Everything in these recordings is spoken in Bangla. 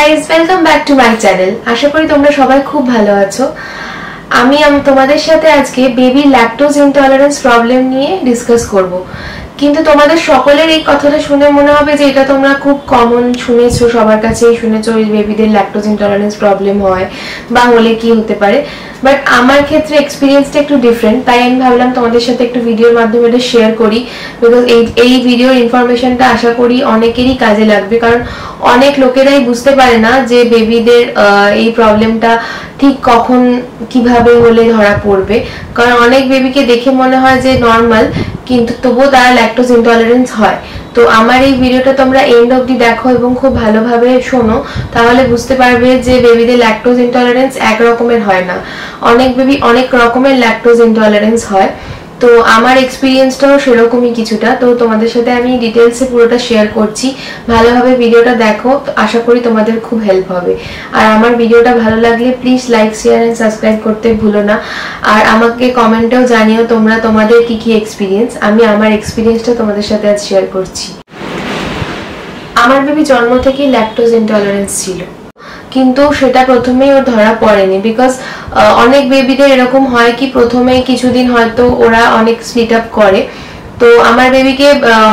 Guys welcome back to my channel. आशा करी তোমরা সবাই খুব ভালো আছো। আমি তোমাদের সাথে আজকে বেবি ল্যাকটোজ ইনটলারেন্স প্রবলেম নিয়ে ডিসকাস করব। কিন্তু তোমাদের সকলের এই কথাটা শুনে মনে হবে যে এটা তোমরা খুব কমন শুনেছো, সবার কাছেই শুনেছো বেবিদের ল্যাকটোজ ইনটলারেন্স প্রবলেম হয় বা হলে কি হতে পারে। বাট আমার ক্ষেত্রে এক্সপিরিয়েন্সটা একটু ডিফারেন্ট, তাই আমি ভাবলাম তোমাদের সাথে একটু ভিডিওর মাধ্যমে এটা শেয়ার করি। বিকজ এই ভিডিওর ইনফরমেশনটা আশা করি অনেকেরই কাজে লাগবে, কারণ অনেক লোকেরাই বুঝতে পারে না যে বেবিদের এই প্রবলেমটা ঠিক কখন কিভাবে হলে ধরা পড়বে। কারণ অনেক বেবিকে দেখে মনে হয় যে নর্মাল, কিন্তু তবুও তারা ল্যাকটোজ ইনটলারেন্স হয়। তো আমার এই ভিডিওটা তোমরা এন্ড অবধি দেখো এবং খুব ভালোভাবে শোনো, তাহলে বুঝতে পারবে যে বেবিদের ল্যাকটোজ ইনটলারেন্স এক রকমের হয় না। অনেক বেবি অনেক রকমের ল্যাকটোজ ইনটলারেন্স হয়। তো আমার এক্সপিরিয়েন্সটাও সেরকমই কিছুটা। তো তোমাদের সাথে আমি ডিটেলসে পুরোটা শেয়ার করছি, ভালোভাবে ভিডিওটা দেখো, আশা করি তোমাদের খুব হেল্প হবে। আর আমার ভিডিওটা ভালো লাগলে please like share and subscribe করতে ভুলো না। আর আমাকে কমেন্টেও জানিও তোমরা তোমাদের কি কি এক্সপিরিয়েন্স। আমি আমার এক্সপিরিয়েন্সটা তোমাদের সাথে আজ শেয়ার করছি। আমার বেবি জন্ম থেকেই ল্যাকটোজ ইনটলারেন্স ছিল, কিন্তু সেটা প্রথমেই ওর ধরা পড়েনি। বিকজ অনেক বেবিদের এরকম হয় কি প্রথমে কিছুদিন হয়তো ওরা অনেক স্প্লিট আপ করে। তো আমার বেবিকে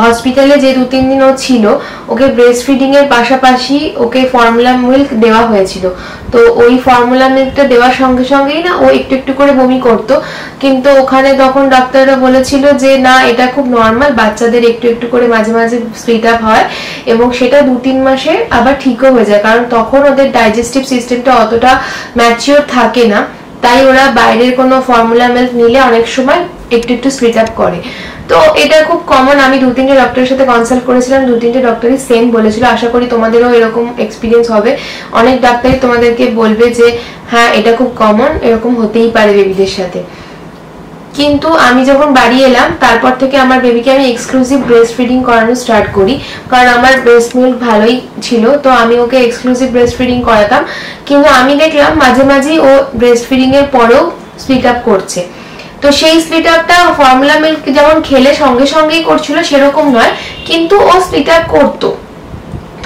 হসপিটালে যে 2-3 দিন ও ছিল, ওকে ব্রেস্ট ফিডিং এর পাশাপাশি ওকে ফর্মুলা মিল্ক দেওয়া হয়েছিল। তো ওই ফর্মুলা মিল্কটা দেওয়ার সঙ্গে সঙ্গেই না ও একটু একটু করে বমি করতো। কিন্তু ওখানে তখন ডাক্তাররা বলেছিল যে না, এটা খুব নর্মাল, বাচ্চাদের একটু একটু করে মাঝে মাঝে স্প্লিট আপ হয় এবং সেটা 2-3 মাসে আবার ঠিকও হয়ে যায়, কারণ তখন ওদের ডাইজেস্টিভ সিস্টেমটা অতটা ম্যাচিওর থাকে না। তাই ওরা বাইরের কোনো ফর্মুলা মিল্ক নিলে অনেক সময় একটু একটু স্প্লিট আপ করে। তো এটা খুব কমন। আমি 2-3টে ডক্টরের সাথে কনসাল্ট করেছিলাম, 2-3টে ডক্টরই সেম বলেছিল। আশা করি তোমাদেরও এরকম এক্সপিরিয়েন্স হবে। অনেক ডাক্তারই তোমাদেরকে বলবে যে হ্যাঁ এটা খুব কমন, এরকম হতেই পারে বেবিদের সাথে। কিন্তু আমি যখন বাড়ি এলাম তারপর থেকে আমার বেবিকে আমি এক্সক্লুসিভ ব্রেস্ট ফিডিং করানো স্টার্ট করি, কারণ আমার ব্রেস্ট মিল্ক ভালোই ছিল। তো আমি ওকে এক্সক্লুসিভ ব্রেস্ট ফিডিং করাতাম। কিন্তু আমি দেখলাম মাঝে মাঝেই ও ব্রেস্ট ফিডিং এর পরেও স্প্লিট আপ করছে। তো সেই স্প্লিট আপটা ফর্মুলা মিল্ক যেমন খেলে সঙ্গে সঙ্গেই করছিল সেরকম নয়, কিন্তু ও স্প্লিট আপ করতো।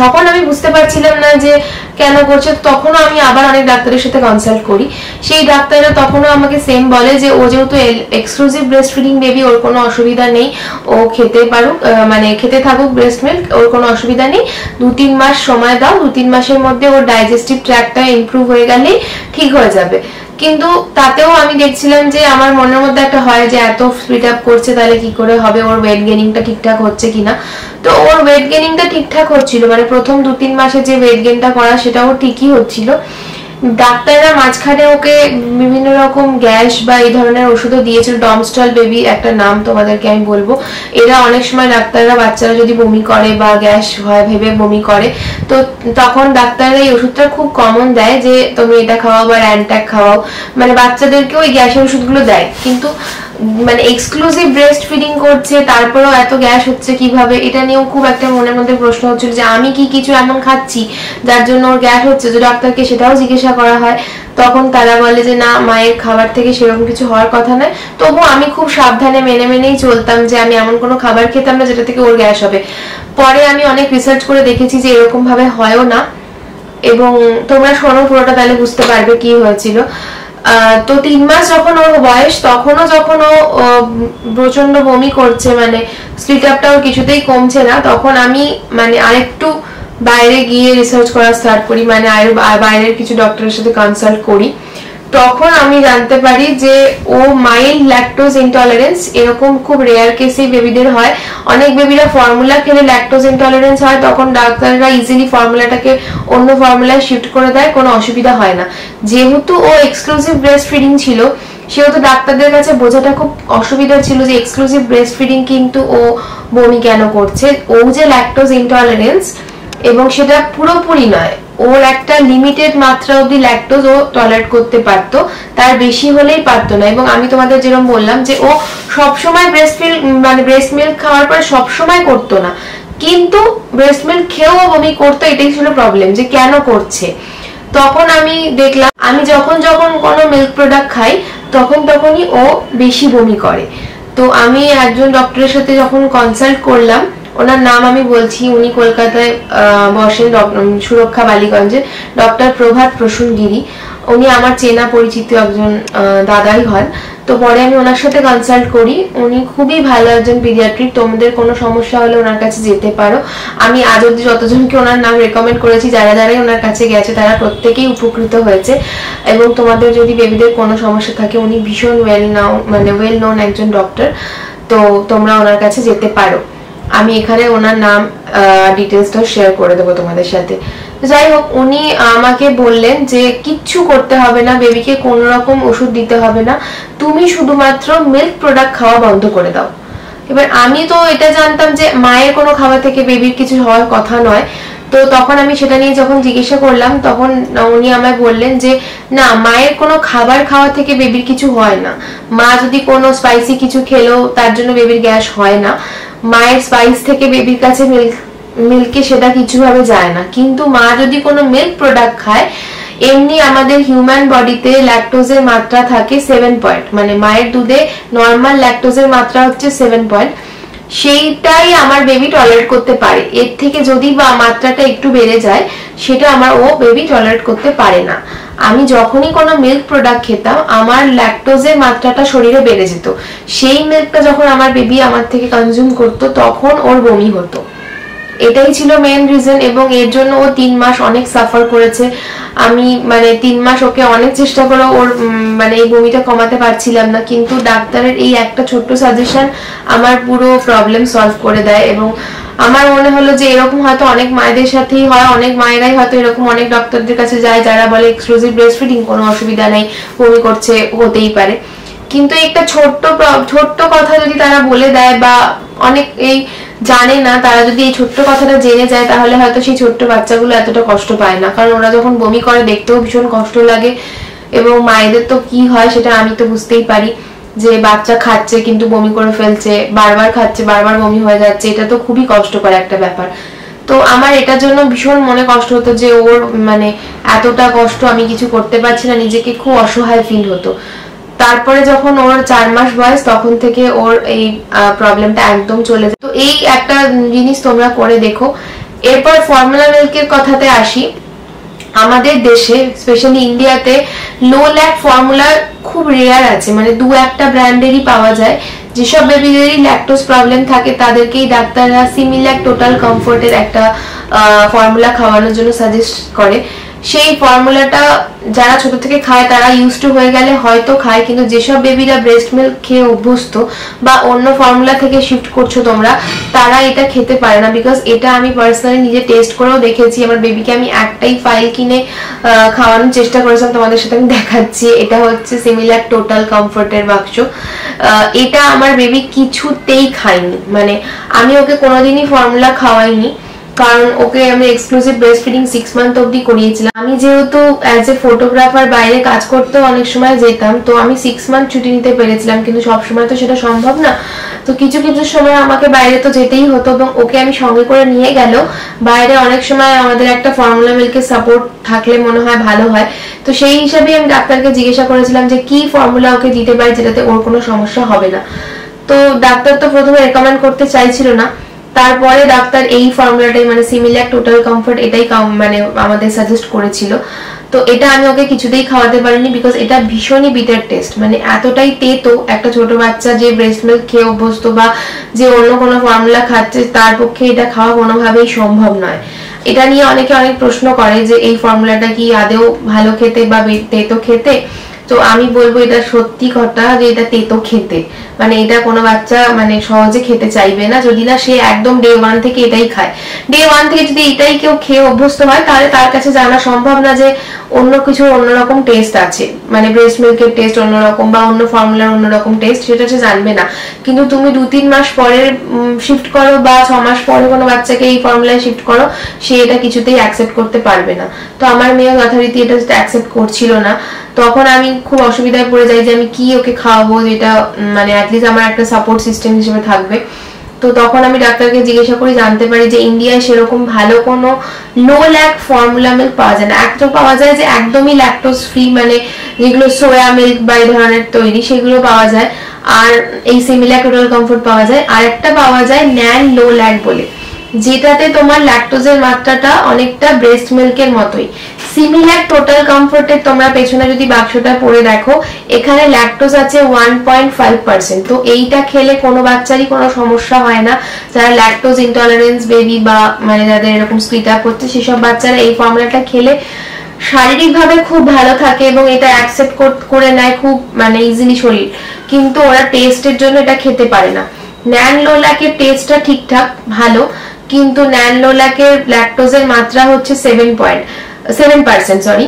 তখন আমি বুঝতে পারছিলাম না যে কেন করছে। তখনও আমি আবার অনেক ডাক্তারের সাথে কনসাল্ট করি। সেই ডাক্তাররা তখনও আমাকে সেম বলে যে ও যেহেতু এক্সক্লুসিভ ব্রেস্ট ফিডিং বেবি, ওর কোনো অসুবিধা নেই, ও খেতে পারুক, মানে খেতে থাকুক ব্রেস্ট মিল্ক, ওর কোনো অসুবিধা নেই। 2-3 মাস সময় দাও, 2-3 মাসের মধ্যে ওর ডাইজেস্টিভ ট্র্যাকটা ইমপ্রুভ হয়ে গেলেই ঠিক হয়ে যাবে। কিন্তু তাতেও আমি দেখছিলাম যে আমার মনের মধ্যে একটা হয় যে এত স্পিড আপ করছে তাহলে কি করে হবে, ওর ওয়েট গেনিংটা ঠিকঠাক হচ্ছে কিনা। তো ওর ওয়েট গেনিংটা ঠিকঠাক হচ্ছিল, মানে প্রথম 2-3 মাসে যে ওয়েট গেনটা করা সেটাও ঠিকই হচ্ছিল। ডাক্তাররা মাঝখানে ওকে বিভিন্ন রকম গ্যাস বা এই ধরনের ওষুধও দিয়েছিল। ডমস্টল বেবি একটা নাম, তোমাদেরকে আমি বলবো। এরা অনেক সময় ডাক্তাররা বাচ্চারা যদি বমি করে বা গ্যাস হয় ভেবে বমি করে, তো তখন ডাক্তাররা এই ওষুধটা খুব কমন দেয় যে তুমি এটা খাওয়াও বা র্যানট্যাক খাওয়াও, মানে বাচ্চাদেরকেও ওই গ্যাসের ওষুধগুলো দেয়। কিন্তু মানে এক্সক্লুসিভ ব্রেস্ট ফিডিং করছে তারপরেও এত গ্যাস হচ্ছে কিভাবে, এটা নিয়েও খুব একটা মনের মধ্যে প্রশ্ন হচ্ছিল যে আমি কি কিছু এমন খাচ্ছি যার জন্য ওর গ্যাস হচ্ছে। যে ডাক্তারকে সেটাও জিজ্ঞাসা করা হয়, তখন তারা বলে যে না, মায়ের খাবার থেকে সেরকম কিছু হওয়ার কথা নয়। তবু আমি খুব সাবধানে মেনেই চলতাম যে আমি এমন কোনো খাবার খেতাম না যেটা থেকে ওর গ্যাস হবে। পরে আমি অনেক রিসার্চ করে দেখেছি যে এরকম ভাবে হয়ও না, এবং তোমরা শোনো পুরোটা, তাহলে বুঝতে পারবে কি হয়েছিল। তো 3 মাস যখন ওর বয়স, তখনও যখন ও প্রচন্ড বমি করছে, মানে স্প্লিট আপটাও কিছুতেই কমছে না, তখন আমি মানে আরেকটু বাইরে গিয়ে রিসার্চ করা স্টার্ট করি, মানে বাইরের কিছু ডক্টরের সাথে কনসাল্ট করি। তখন আমি জানতে পারি যে ও মাইল্ড ল্যাকটোজ ইনটলারেন্স, এরকম খুব রেয়ার কেসেই বেবিদের হয়। অনেক বেবিরা ফর্মুলা খেলে ল্যাকটোজ ইনটলারেন্স হয়, তখন ডাক্তাররা ইজিলি ফর্মুলাটাকে অন্য ফর্মুলায় শিফট করে দেয়, কোনো অসুবিধা হয় না। যেহেতু ও এক্সক্লুসিভ ব্রেস্ট ফিডিং ছিল, সেহেতু ডাক্তারদের কাছে বোঝাটা খুব অসুবিধা ছিল যে এক্সক্লুসিভ ব্রেস্ট ফিডিং কিন্তু ও বমি কেন করছে। ও যে ল্যাকটোজ ইনটলারেন্স, এবং সেটা পুরোপুরি নয়, ওর একটা লিমিটেড মাত্রা অবধি ল্যাকটোজ ও টলারেট করতে পারতো, তার বেশি হলেই পারতো না। এবং আমি তোমাদের যেরকম বললাম যে ও সবসময় ব্রেস্ট মিল্ক খাওয়ার পর সবসময় করতো না, কিন্তু ব্রেস্ট মিল্ক খেয়েও বমি করতো। এটাই ছিল প্রবলেম যে কেন করছে। তখন আমি দেখলাম আমি যখন যখন কোনো মিল্ক প্রোডাক্ট খাই তখনই ও বেশি বমি করে। তো আমি একজন ডক্টরের সাথে যখন কনসাল্ট করলাম, ওনার নাম আমি বলছি, উনি কলকাতায় বসেন, সুরক্ষা বালিগঞ্জে, ডক্টর প্রভাত প্রসূন গিরি। উনি আমার চেনা পরিচিত একজন দাদাই হন। তো পরে আমি ওনার সাথে কনসাল্ট করি। উনি খুবই ভালো একজন পিডিয়াট্রিক। তোমাদের কোনো সমস্যা হলে ওনার কাছে যেতে পারো। আমি আজ অব্দি যতজনকে ওনার নাম রেকমেন্ড করেছি, যারা যারাই ওনার কাছে গেছে তারা প্রত্যেকেই উপকৃত হয়েছে। এবং তোমাদের যদি বেবিদের কোনো সমস্যা থাকে, উনি ভীষণ ওয়েল নোন একজন ডক্টর। তো তোমরা ওনার কাছে যেতে পারো। আমি এখানে ওনার নাম ডিটেলসটা শেয়ার করে দেবো তোমাদের সাথে। যাই হোক, উনি আমাকে বললেন যে কিচ্ছু করতে হবে না, বেবিকে কোনো রকম ওষুধ দিতে হবে না, তুমি শুধুমাত্র মিল্ক প্রোডাক্ট খাওয়া বন্ধ করে দাও। এবার আমি তো এটা জানতাম যে মায়ের কোনো খাবার থেকে বেবির কিছু হওয়ার কথা নয়। তো তখন আমি সেটা নিয়ে যখন জিজ্ঞাসা করলাম, তখন উনি আমায় বললেন যে না, মায়ের কোনো খাবার খাওয়া থেকে বেবির কিছু হয় না। মা যদি কোনো স্পাইসি কিছু খেলো তার জন্য বেবির গ্যাস হয় না। মায়ের স্পাইস থেকে বেবির কাছে মিল্কে সেটা কিছুভাবে যায় না। কিন্তু মা যদি কোনো মিল্ক প্রোডাক্ট খায়, এমনি আমাদের হিউম্যান বডিতে ল্যাকটোজের মাত্রা থাকে 7 পয়েন্ট, মানে মায়ের দুধে নর্মাল ল্যাকটোজের মাত্রা হচ্ছে 7 পয়েন্ট। সেইটাই আমার বেবি টলারেট করতে পারে। এর থেকে যদি বা মাত্রাটা একটু বেড়ে যায়, সেটা বেবি টলারেট করতে পারে না। আমি যখনই কোনো মিল্ক প্রোডাক্ট খেতাম, আমার ল্যাকটোজের মাত্রাটা শরীরে বেড়ে যেত। সেই মিল্কটা যখন আমার বেবি আমার থেকে কনজিউম করতো, তখন ওর বমি হতো। এটাই ছিল মেইন রিজন। এবং এর জন্য ও 3 মাস অনেক সাফার করেছে। আমি 3 মাস ওকে অনেক চেষ্টা করে ওর এই বমিটা কমাতে পারছিলাম না। কিন্তু ডাক্তারের এই একটা ছোট্ট সাজেশন আমার পুরো প্রবলেম সলভ করে দেয়। এবং আমার মনে হলো যে এরকম হয়তো অনেক মায়েদের সাথেই হয়, অনেক মায়েরাই হয়তো এরকম অনেক ডক্টরদের কাছে যায় যারা বলে এক্সক্লুসিভ ব্রেস্ট ফিডিং, কোনো অসুবিধা নেই, বমি করছে, হতেই পারে। কিন্তু একটা ছোট্ট কথা যদি তারা বলে দেয়, বা অনেক এই জানে না, তারা যদি এই ছোট্ট কথাটা জেনে যায়, তাহলে হয়তো সেই ছোট্ট বাচ্চাগুলো এতটা কষ্ট পায় না। কারণ ওরা যখন বমি করে দেখতেও ভীষণ কষ্ট লাগে। এবং মায়েদের তো কি হয় সেটা আমি তো বুঝতেই পারি, যে বাচ্চা খাচ্ছে কিন্তু বমি করে ফেলছে, বারবার খাচ্ছে বারবার বমি হয়ে যাচ্ছে, এটা তো খুবই কষ্টকর একটা ব্যাপার। তো আমার এটার জন্য ভীষণ মনে কষ্ট হতো যে ওর এতটা কষ্ট, আমি কিছু করতে পারছি না, নিজেকে খুব অসহায় ফিল হতো। তারপরে যখন ওর 4 মাস বয়স, তখন থেকে ওর এই প্রবলেমটা একদম চলে যায়। তো এই একটা জিনিস তোমরা করে দেখো। এরপর ফর্মুলা মিল্কের কথাতে আসি। আমাদের দেশে স্পেশালি ইন্ডিয়াতে লো ল্যাক ফর্মুলা খুব রেয়ার আছে, 2-1টা ব্র্যান্ডেরই পাওয়া যায়। যেসব বেবিদেরই ল্যাকটোজ প্রবলেম থাকে তাদেরকেই ডাক্তাররা সিমিল্যাক টোটাল কমফোর্টের একটা ফর্মুলা খাওয়ানোর জন্য সাজেস্ট করে। সেই ফর্মুলাটা যারা ছোট থেকে খায় তারা ইউজ টু হয়ে গেলে হয়তো খায়, কিন্তু যেসব বেবিরা ব্রেস্ট মিল্ক খেয়ে অভ্যস্ত বা অন্য ফর্মুলা থেকে শিফট করছো তোমরা, তারা এটা খেতে পারে না। বিকজ এটা আমি পার্সোনালি নিজে টেস্ট করেও দেখেছি। আমার বেবিকে আমি একটাই ফাইল কিনে খাওয়ানোর চেষ্টা করেছিলাম, তোমাদের সাথে আমি দেখাচ্ছি। এটা হচ্ছে সিমিল্যাক টোটাল কমফোর্টের বাক্স। এটা আমার বেবি কিছুতেই খায়নি, আমি ওকে কোনোদিনই ফর্মুলা খাওয়াইনি। কারণ ওকে আমি এক্সক্লুসিভ ব্রেস্ট ফিডিং 6 মান্থ অবধি করিয়েছিলাম। আমি যেহেতু অ্যাজ এ ফটোগ্রাফার বাইরে কাজ করতেও অনেক সময় যেতাম, তো আমি 6 মান্থ ছুটি নিতে পেরেছিলাম, কিন্তু সবসময় তো সেটা সম্ভব না। তো কিছু কিছু সময় আমাকে বাইরে তো যেতেই হতো, এবং ওকে আমি সঙ্গে করে নিয়ে গেলেও বাইরে অনেক সময় আমাদের একটা ফর্মুলা মিল্কের সাপোর্ট থাকলে মনে হয় ভালো হয়। তো সেই হিসাবে আমি ডাক্তারকে জিজ্ঞাসা করেছিলাম যে কি ফর্মুলা ওকে দিতে পারি যেটাতে ওর কোনো সমস্যা হবে না। তো ডাক্তার তো প্রথমে রেকমেন্ড করতে চাইছিল না। তারপরে ডাক্তার এই ফর্মুলাটাই সিমিল্যাক টোটাল কমফোর্ট এটাই আমাদের সাজেস্ট করেছিল। তো এটা আমি ওকে কিছুতেই খাওয়াতে পারিনি, বিকজ এটা ভীষণই বিটার টেস্ট। এতটাই তেতো, একটা ছোট বাচ্চা যে ব্রেস্ট মিল্ক খেয়ে অভ্যস্ত বা যে অন্য কোনো ফর্মুলা খাচ্ছে, তার পক্ষে এটা খাওয়া কোনোভাবেই সম্ভব নয়। এটা নিয়ে অনেকে অনেক প্রশ্ন করে যে এই ফর্মুলাটা কি আদেও ভালো খেতে বা তেতো খেতে। তো আমি বলবো এটা সত্যি কথা যে এটা তেতো খেতে, এটা কোনো বাচ্চা সহজে খেতে চাইবে না, যদি না সে একদম ডে 1 থেকে এটাই খায়। ডে 1 থেকে যদি এটাই কেউ খেয়ে অভ্যস্ত হয়, তাহলে তার কাছে জানা সম্ভব না যে অন্য কিছু অন্যরকম টেস্ট আছে, ব্রেস্ট মিল্কের টেস্ট অন্যরকম বা অন্য ফর্মুলার অন্যরকম টেস্ট, সেটা সে জানবে না। কিন্তু তুমি 2-3 মাস পরে শিফট করো বা 6 মাস পরে কোনো বাচ্চাকে এই ফর্মুলায় শিফট করো, সে এটা কিছুতেই অ্যাকসেপ্ট করতে পারবে না। তো আমার মেয়ে যথারীতি এটা অ্যাকসেপ্ট করছিল না। তখন আমি খুব অসুবিধায় পড়ে যাই যে আমি কি ওকে খাওয়াবো, যেটা অ্যাটলিস্ট আমার একটা সাপোর্ট সিস্টেম হিসেবে থাকবে। তো তখন আমি ডাক্তারকে জিজ্ঞাসা করি, জানতে পারি যে ইন্ডিয়ায় সেরকম ভালো কোনো লো ল্যাক ফর্মুলা মিল্ক পাওয়া যায় না। একটা পাওয়া যায় যে একদমই ল্যাকটোজ ফ্রি, মানে যেগুলো সোয়া মিল্ক বা এই ধরনের তৈরি, সেগুলো পাওয়া যায়, আর এই সিমিলাক টোটাল কমফোর্ট পাওয়া যায়। আর একটা পাওয়া যায় ন্যান লো ল্যাক বলে, যেটাতে তোমার ল্যাকটোজের মাত্রাটা অনেকটা ব্রেস্ট মিল্কের মতোই। সিমিলাক টোটাল কমফোর্টের তোমরা পেছনে যদি বাক্সটা পড়ে দেখো, এখানে ল্যাকটোজ আছে 1.5%। তো এইটা খেলে কোনো বাচ্চারই কোনো সমস্যা হয় না। যারা ল্যাকটোজ ইনটলারেন্স বেবি বা মানে যাদের এরকম স্প্লিট আপ হচ্ছে, সেসব বাচ্চারা এই ফর্মুলাটা খেলে শারীরিকভাবে খুব ভালো থাকে এবং এটা অ্যাকসেপ্ট করে নেয় খুব মানে ইজিলি শরীর। কিন্তু ওরা টেস্টের জন্য এটা খেতে পারে না। ন্যান লো ল্যাকের টেস্টটা ঠিকঠাক ভালো, কিন্তু ন্যান লো ল্যাকের ল্যাকটোজের মাত্রা হচ্ছে 7%, সরি,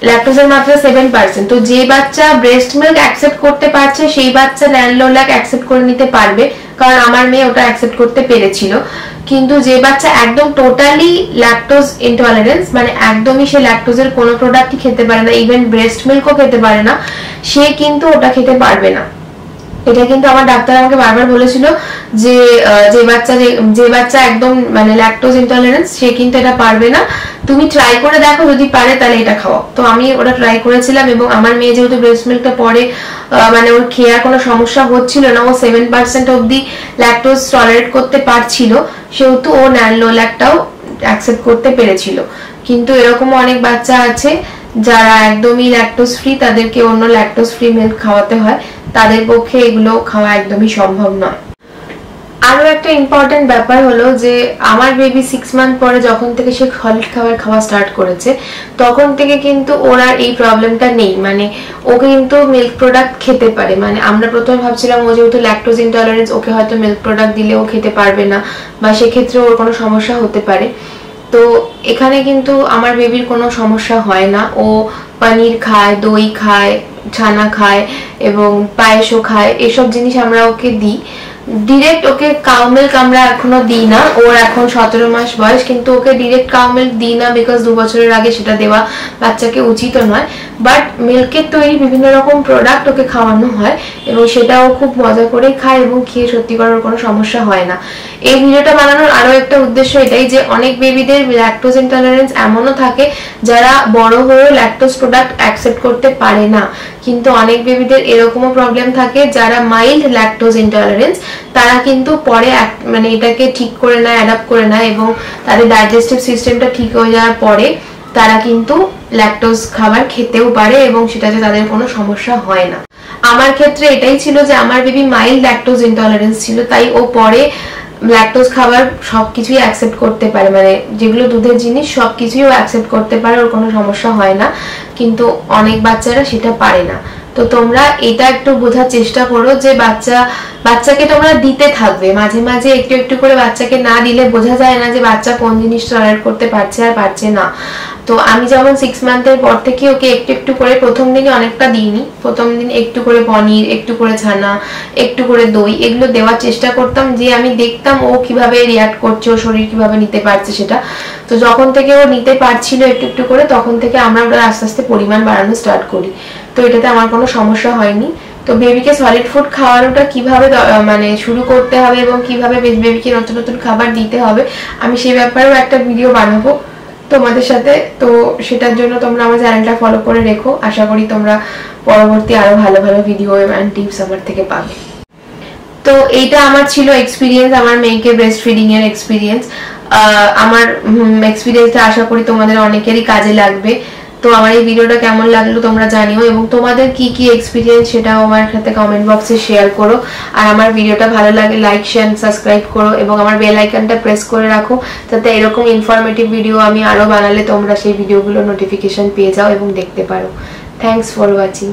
ল্যাকটোজের মাত্রা 7%। তো যে বাচ্চা ব্রেস্ট মিল্ক অ্যাকসেপ্ট করতে পারছে সেই বাচ্চা ন্যান লো ল্যাক অ্যাকসেপ্ট করে নিতে পারবে, কারণ আমার মেয়ে ওটা অ্যাকসেপ্ট করতে পেরেছিল। কিন্তু যে বাচ্চা একদম টোটালি ল্যাকটোজ ইনটলারেন্স, মানে একদমই সে ল্যাকটোজের কোনো প্রোডাক্টই খেতে পারে না, ইভেন ব্রেস্ট মিল্কও খেতে পারে না, সে কিন্তু ওটা খেতে পারবে না। এটা কিন্তু আমার ডাক্তার আমাকে বারবার বলেছিল যে যে বাচ্চা একদম মানে ল্যাকটোজ ইনটলারেন্স, সে কিন্তু এটা পারবে না, তুমি ট্রাই করে দেখো, যদি পারে তাহলে এটা খাও। তো আমি ওটা ট্রাই করেছিলাম, এবং আমার মেয়ে যেহেতু ব্রেস্ট মিল্কটা পরে মানে ওর খেয়ার কোনো সমস্যা হচ্ছিল না, ও 7% অবধি ল্যাকটোজ টলারেট করতে পারছিল, সেহেতু ও ন্যান লো ল্যাকটাও অ্যাকসেপ্ট করতে পেরেছিল। কিন্তু এরকম অনেক বাচ্চা আছে যারা একদমই ল্যাকটোজ ফ্রি, তাদেরকে অন্য ল্যাকটোজ ফ্রি মিল্ক খাওয়াতে হয়, তাদের পক্ষে এগুলো খাওয়া একদমই সম্ভব নয়। আরো একটা ইম্পর্টেন্ট ব্যাপার হলো যে আমার বেবি 6 মান্থ পরে যখন থেকে সে সলিড খাবার খাওয়া স্টার্ট করেছে, তখন থেকে কিন্তু ওর আর এই প্রবলেমটা নেই, মানে ও কিন্তু মিল্ক প্রোডাক্ট খেতে পারে। মানে আমরা প্রথমে ভাবছিলাম ও যেহেতু ল্যাকটোজ ইনটলারেন্স, ওকে হয়তো মিল্ক প্রোডাক্ট দিলে ও খেতে পারবে না, বা সেক্ষেত্রে ওর কোনো সমস্যা হতে পারে। তো এখানে কিন্তু আমার বেবির কোনো সমস্যা হয় না। ও পনির খায়, দই খায়, ছানা খায় এবং পায়েসও খায়, এসব জিনিস আমরা ওকে দিই। ডিরেক্ট ওকে কাউ মিল্ক আমরা এখনো দিই না, ওর এখন 17 মাস বয়স, কিন্তু ওকে ডিরেক্ট কাউ মিল্ক দিই না, বিকজ 2 বছরের আগে সেটা দেওয়া বাচ্চাকে উচিত নয়। বাট মিল্কের তৈরি বিভিন্ন রকম প্রোডাক্ট ওকে খাওয়ানো হয়, এবং সেটা ও খুব মজা করেই খায়, এবং খেয়ে সত্যি করার কোনো সমস্যা হয় না। এই ভিডিওটা বানানোর আরো একটা উদ্দেশ্য এটাই যে অনেক বেবিদের ল্যাকটোজ ইনটলারেন্স এমনও থাকে যারা বড় হয়েও ল্যাকটোজ প্রোডাক্ট অ্যাকসেপ্ট করতে পারে না, কিন্তু অনেক বেবিদের এরকমও প্রবলেম থাকে যারা মাইল্ড ল্যাকটোজ ইনটলারেন্স, তারা কিন্তু পরে মানে এটাকে ঠিক করে নেয়, অ্যাডাপ্ট করে নেয়, এবং তাদের ডাইজেস্টিভ সিস্টেমটা ঠিক হয়ে যাওয়ার পরে তারা কিন্তু ল্যাকটোজ খাবার খেতেও পারে, এবং সেটাতে তাদের কোনো সমস্যা হয় না। আমার ক্ষেত্রে এটাই ছিল যে আমার বেবি মাইল্ড ল্যাকটোজ ইনটলারেন্স ছিল, তাই ও পরে ল্যাকটোজ খাবার সবকিছুই অ্যাকসেপ্ট করতে পারে, মানে যেগুলো দুধের জিনিস সবকিছুই ও অ্যাকসেপ্ট করতে পারে, ওর কোনো সমস্যা হয় না। কিন্তু অনেক বাচ্চারা সেটা পারে না। তো তোমরা এটা একটু বোঝার চেষ্টা করো যে বাচ্চাকে তোমরা দিতে থাকবে, মাঝে মাঝে একটু একটু করে বাচ্চাকে না দিলে বোঝা যায় না যে বাচ্চা কোন জিনিস টলারেট করতে পারছে আর পারছে না। তো আমি যেমন 6 মান্থের পর থেকে ওকে একটু একটু করে, প্রথম দিনে অনেকটা দিইনি, প্রথম দিন একটু করে পনির, একটু করে ছানা, একটু করে দই, এগুলো দেওয়ার চেষ্টা করতাম, যে আমি দেখতাম ও কিভাবে রিয়াক্ট করছে, ও শরীর কিভাবে নিতে পারছে সেটা। তো যখন থেকে ও নিতে পারছিল একটু একটু করে, তখন থেকে আমরা ওটা আস্তে আস্তে পরিমাণ বাড়ানো স্টার্ট করি। তো এটাতে আমার কোনো সমস্যা হয়নি। তো বেবিকে সলিড ফুড খাওয়ানোটা কিভাবে মানে শুরু করতে হবে এবং কিভাবে বেবিকে নতুন নতুন খাবার দিতে হবে, আমি সেই ব্যাপারেও একটা ভিডিও বানাবো তোমাদের সাথে। তো সেটার জন্য তোমরা আমার চ্যানেলটা ফলো করে রেখো, আশা করি তোমরা পরবর্তী আরো ভালো ভালো ভিডিও এন্ড টিপস আমার থেকে পাবে। তো এইটা আমার ছিল এক্সপিরিয়েন্স, আমার মেয়েকে ব্রেস্ট ফিডিং এর এক্সপিরিয়েন্স। আমার এক্সপিরিয়েন্সটা আশা করি তোমাদের অনেকেরই কাজে লাগবে। তো আমার এই ভিডিওটা কেমন লাগলো তোমরা জানিও, এবং তোমাদের কি কি এক্সপিরিয়েন্স সেটাও আমার সাথে কমেন্ট বক্সে শেয়ার করো। আর আমার ভিডিওটা ভালো লাগে লাইক, শেয়ার, সাবস্ক্রাইব করো, এবং আমার বেল আইকনটা প্রেস করে রাখো, যাতে এরকম ইনফরমেটিভ ভিডিও আমি আরো বানালে তোমরা সেই ভিডিওগুলো নোটিফিকেশন পেয়ে যাও এবং দেখতে পারো। Thanks for watching.